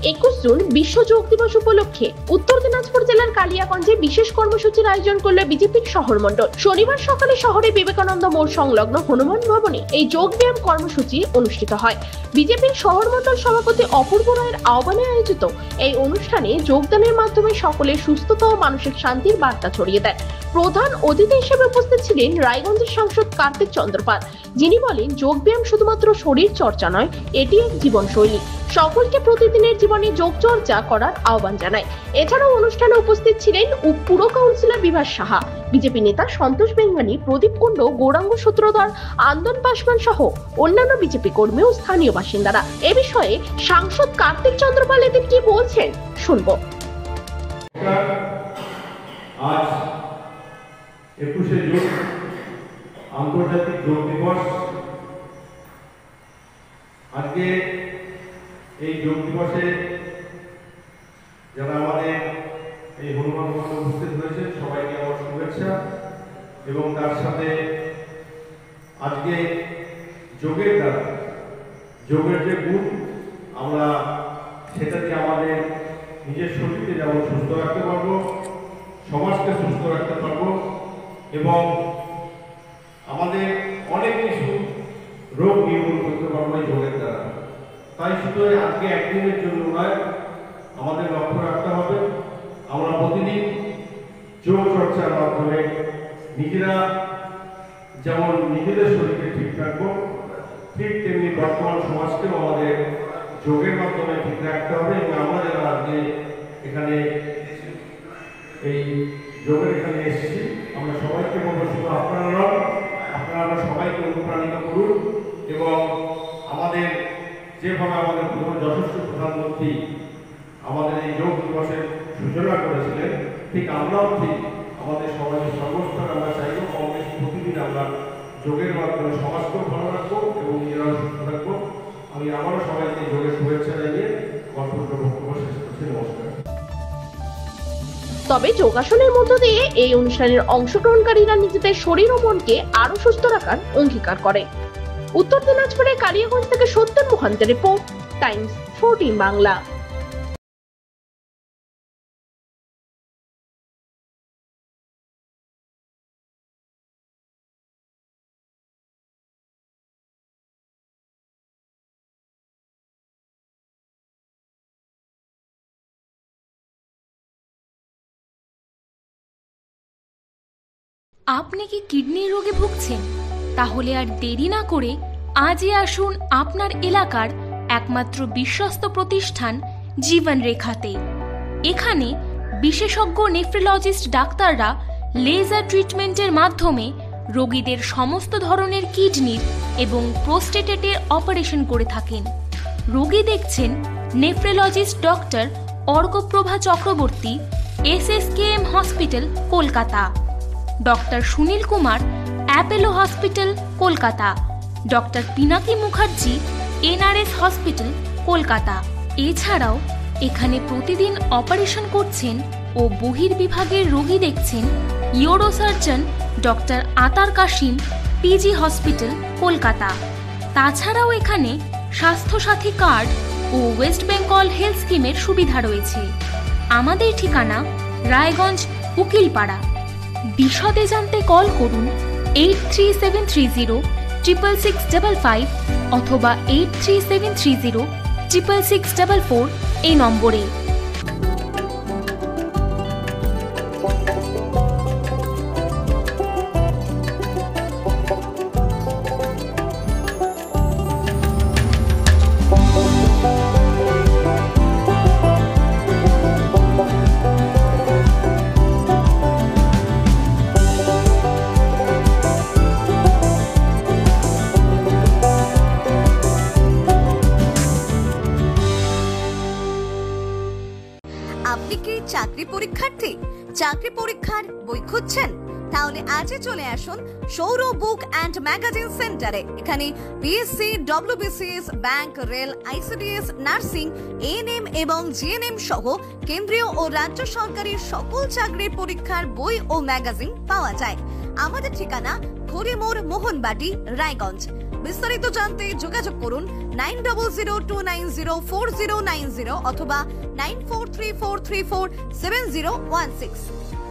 21 June বিশ্ব যোগ দিবস উপলক্ষে উত্তর দিনাজপুর জেলার কালিয়াগঞ্জে বিশেষ কর্মসূচির আয়োজন করল বিজেপির শহর মণ্ডল। শনিবার সকালে শহরে বিবেকানন্দ মোড় সংলগ্ন হনুমান ভবনে এই যোগ ব্যায়াম কর্মসূচি অনুষ্ঠিত হয়। বিজেপির শহর মণ্ডল সভাপতি অপূর্ব রায়ের আহ্বানে আয়োজিত এই অনুষ্ঠানে যোগদানের মাধ্যমে সকলের সুস্থতা ও মানসিক শান্তির বার্তা ছড়িয়ে দেয়। প্রধান অতিথি হিসেবে উপস্থিত ছিলেন রায়গঞ্জের সাংসদ কার্তিক চন্দ্রপাল, যিনি বলেন যোগ ব্যায়াম শুধুমাত্র শরীর চর্চা নয়, এটি এক জীবনশৈলী। সকলকে প্রতিদিনের জীবনে যোগ চর্চা করার আহ্বান জানায়। এছাড়াও অনুষ্ঠানে উপস্থিত ছিলেন পুর কাউন্সিলর বিভাস সাহা, বিজেপি নেতা সন্তোষ বেঙ্গানি, প্রদীপ কুণ্ড, গৌরাঙ্গ সূত্রধর, আন্দন পাসওয়ান সহ অন্যান্য বিজেপি কর্মী ও স্থানীয় বাসিন্দারা। এ বিষয়ে সাংসদ কার্তিক চন্দ্রপাল এদিন কি বলছেন শুনবো। আজ 21শে জুন আন্তর্জাতিক যোগ দিবস। আজকে এই যোগ দিবসে যারা আমাদের এই হনুমান মন্দিরে উপস্থিত হয়েছেন সবাইকে আমার শুভেচ্ছা, এবং তার সাথে আজকে যোগের দ্বারা যোগের যে গুণ আমরা সেটা দিয়ে আমাদের নিজের শরীরকে যেমন সুস্থ রাখতে পারবো, সমাজকে সুস্থ রাখতে পারবো এবং আমাদের অনেক কিছু রোগ নির্মূল করতে পারবো এই যোগের দ্বারা। তাই শুধু আজকে একদিনের জন্য নয়, আমাদের লক্ষ্য রাখতে হবে আমরা প্রতিদিন যোগ চর্চার মাধ্যমে নিজেরা যেমন নিজেদের শরীরকে ঠিক রাখবো, ঠিক তেমনি বর্তমান সমাজকেও আমাদের যোগের মাধ্যমে ঠিক রাখতে হবে। এবং আমরা যারা আজকে এখানে এই যোগের এখানে এসেছি, আমরা সবাইকে বলবো শুধু আপনারা সবাইকে অনুপ্রাণিত করুন এবং আমাদের যেভাবে আমাদের যশস্বী প্রধানমন্ত্রী আমাদের এই যোগ দিবসের সূচনা করেছিলেন, ঠিক আমরাও ঠিক আমাদের সমাজের সর্বস্তরে আমরা চাইব কম বেশি প্রতিদিন আমরা যোগের মাধ্যমে সমাজকেও ভালো রাখবো এবং নিজেরাও সুস্থ থাকবো। আমি আবারও সবাইকে যোগের শুভেচ্ছা জানিয়ে বক্তব্য শেষ করছি। নমস্কার। তবে যোগাসনের মধ্য দিয়ে এই অনুষ্ঠানের অংশগ্রহণকারীরা নিজেদের শরীর ও মনকে আরো সুস্থ রাখার অঙ্গীকার করে। উত্তর দিনাজপুরের কালিয়াগঞ্জ থেকে সত্যেন মোহান্তের রিপোর্ট, টাইমস 14 বাংলা। আপনি কি কিডনির রোগে ভুগছেন? তাহলে আর দেরি না করে আজই আসুন আপনার এলাকার একমাত্র বিশ্বস্ত প্রতিষ্ঠান জীবন রেখাতে। এখানে বিশেষজ্ঞ নেফ্রোলজিস্ট ডাক্তাররা লেজার ট্রিটমেন্টের মাধ্যমে রোগীদের সমস্ত ধরনের কিডনির এবং প্রোস্টেটের অপারেশন করে থাকেন। রোগী দেখছেন nephrologist doctor Arkaprabha Chakraborty, SSKM hospital, Kolkata. Doctor Sunil Kumar, Apollo hospital, Kolkata. Doctor Pinaki Mukherjee, NRS hospital, Kolkata. এছাড়াও এখানে প্রতিদিন অপারেশন করছেন ও বহির্বিভাগের রোগী দেখছেন ইউরোসার্জন ডক্টর আতার কাশিম, PG হসপিটাল, কলকাতা। তাছাড়াও এখানে স্বাস্থ্যসাথী কার্ড ও ওয়েস্ট বেঙ্গল হেলথ স্কিমের সুবিধা রয়েছে। আমাদের ঠিকানা রায়গঞ্জ, উকিলপাড়া। বিশদে জানতে কল করুন 8373066655 অথবা 8373066644 এই নম্বরে। আপনি কি চাকরি পরীক্ষার্থী? চাকরি পরীক্ষার বই খুঁজছেন? তাহলে আজই চলে আসুন সৌর বুক অ্যান্ড ম্যাগাজিন সেন্টারে। এখানে BSc, WBCS, bank, rail, ICDS, nursing, ANM এবং GNM সহ কেন্দ্রীয় ও রাজ্য সরকারি সকল চাকরির পরীক্ষার বই ও ম্যাগাজিন পাওয়া যায়। আমাদের ঠিকানা খড়িমোড়, মোহনবাটি, রায়গঞ্জ। বিস্তারিত জানতে যোগাযোগ করুন 9002904090 অথবা 9434347016।